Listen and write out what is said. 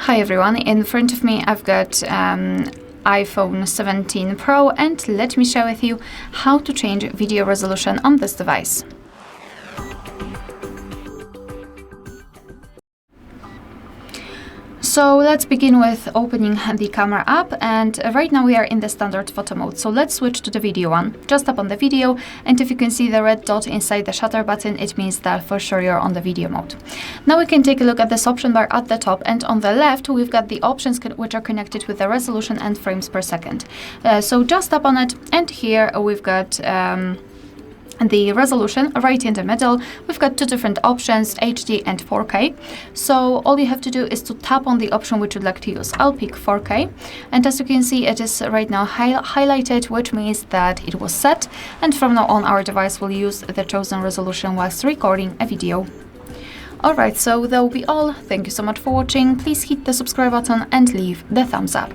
Hi everyone, in front of me I've got iPhone 17 Pro, and let me share with you how to change video resolution on this device. So let's begin with opening the camera app, and right now we are in the standard photo mode. So let's switch to the video one. Just tap on the video, and if you can see the red dot inside the shutter button, it means that for sure you're on the video mode. Now we can take a look at this option bar at the top, and on the left we've got the options which are connected with the resolution and frames per second. So just tap on it, and here we've got the resolution right in the middle. We've got two different options, HD and 4K. So all you have to do is to tap on the option which you'd like to use. I'll pick 4K, and as you can see, it is right now highlighted, which means that it was set, and from now on our device will use the chosen resolution whilst recording a video. Alright, so that will be all. Thank you so much for watching. Please hit the subscribe button and leave the thumbs up.